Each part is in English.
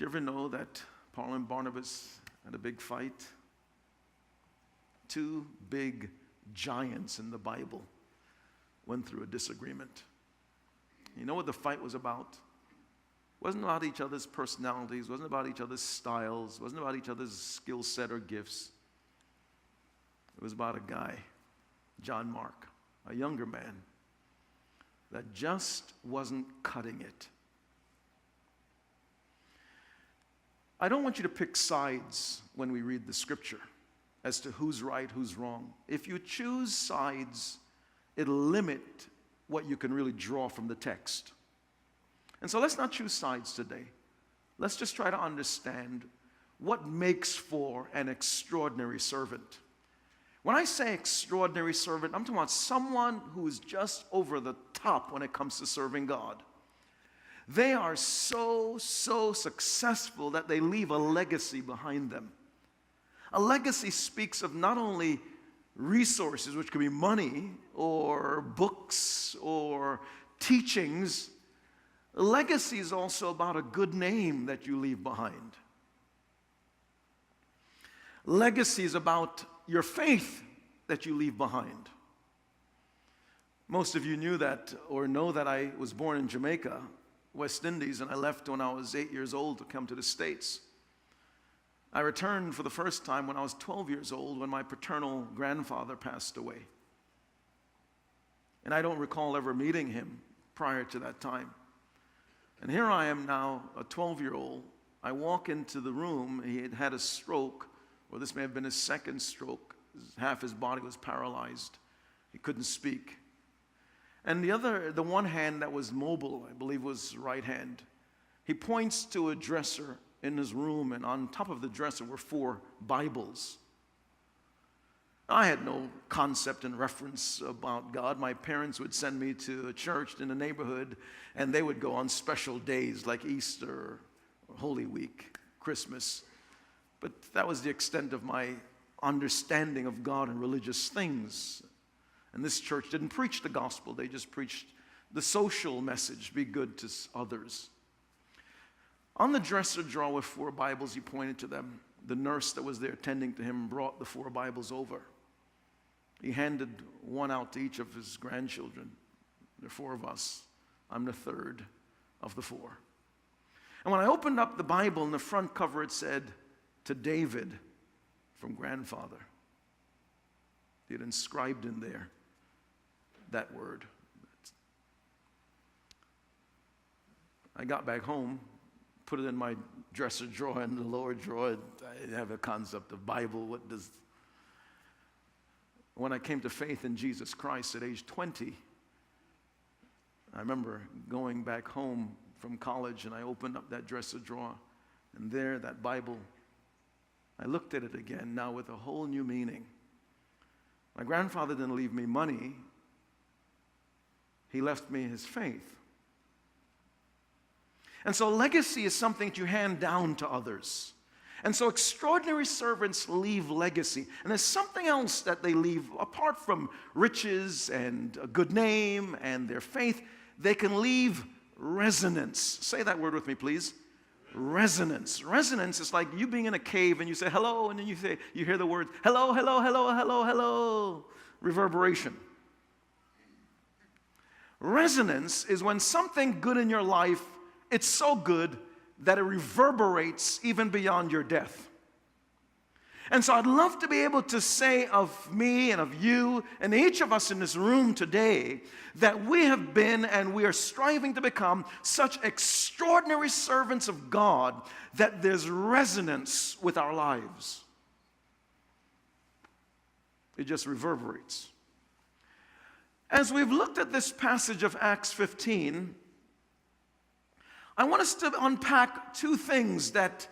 you ever know that Paul and Barnabas had a big fight? Two big giants in the Bible went through a disagreement. You know what the fight was about? It wasn't about each other's personalities, wasn't about each other's styles, wasn't about each other's skill set or gifts. It was about a guy, John Mark, a younger man, that just wasn't cutting it. I don't want you to pick sides when we read the scripture as to who's right, who's wrong. If you choose sides, it'll limit what you can really draw from the text. And so let's not choose sides today. Let's just try to understand what makes for an extraordinary servant. When I say extraordinary servant, I'm talking about someone who is just over the top when it comes to serving God. They are so successful that they leave a legacy behind them. A legacy speaks of not only resources, which could be money or books or teachings. A legacy is also about a good name that you leave behind. Legacy is about your faith that you leave behind. Most of you knew that or know that I was born in Jamaica, West Indies, and I left when I was 8 years old to come to the States. I returned for the first time when I was 12 years old when my paternal grandfather passed away. And I don't recall ever meeting him prior to that time. And here I am now, a 12-year-old. I walk into the room. He had had a stroke, or this may have been his second stroke. Half his body was paralyzed. He couldn't speak. And the one hand that was mobile, I believe was right hand. He points to a dresser in his room, and on top of the dresser were 4 Bibles. I had no concept and reference about God. My parents would send me to a church in the neighborhood, and they would go on special days like Easter, or Holy Week, Christmas. But that was the extent of my understanding of God and religious things. And this church didn't preach the gospel. They just preached the social message, be good to others. On the dresser drawer with 4 Bibles, he pointed to them. The nurse that was there tending to him brought the 4 Bibles over. He handed one out to each of his grandchildren. There are 4 of us. I'm the 3rd of the 4. And when I opened up the Bible, in the front cover it said, "To David from grandfather." He had inscribed in there that word. I got back home, put it in my dresser drawer in the lower drawer. I have a concept of Bible. When I came to faith in Jesus Christ at age 20, I remember going back home from college, and I opened up that dresser drawer, and there, that Bible, I looked at it again, now with a whole new meaning. My grandfather didn't leave me money. He left me his faith. And so legacy is something that you hand down to others. And so extraordinary servants leave legacy. And there's something else that they leave apart from riches and a good name and their faith. They can leave resonance. Say that word with me, please. Resonance. Resonance is like you being in a cave and you say hello, and then you hear the words hello, hello, hello, hello, hello. Reverberation. Resonance is when something good in your life, it's so good that it reverberates even beyond your death. And so I'd love to be able to say of me and of you and each of us in this room today that we have been and we are striving to become such extraordinary servants of God that there's resonance with our lives. It just reverberates. As we've looked at this passage of Acts 15, I want us to unpack 2 things that,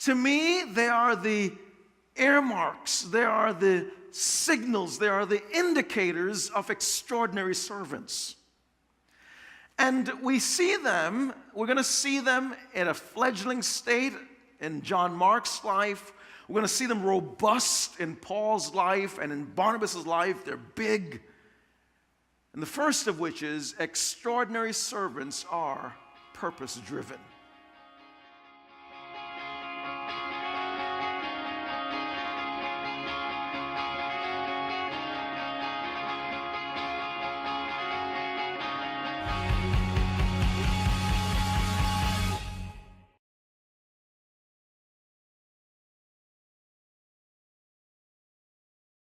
to me, they are the earmarks, they are the signals, they are the indicators of extraordinary servants. And we see them, we're going to see them in a fledgling state in John Mark's life. We're going to see them robust in Paul's life and in Barnabas' life. They're big. And the first of which is extraordinary servants are purpose-driven. Bye.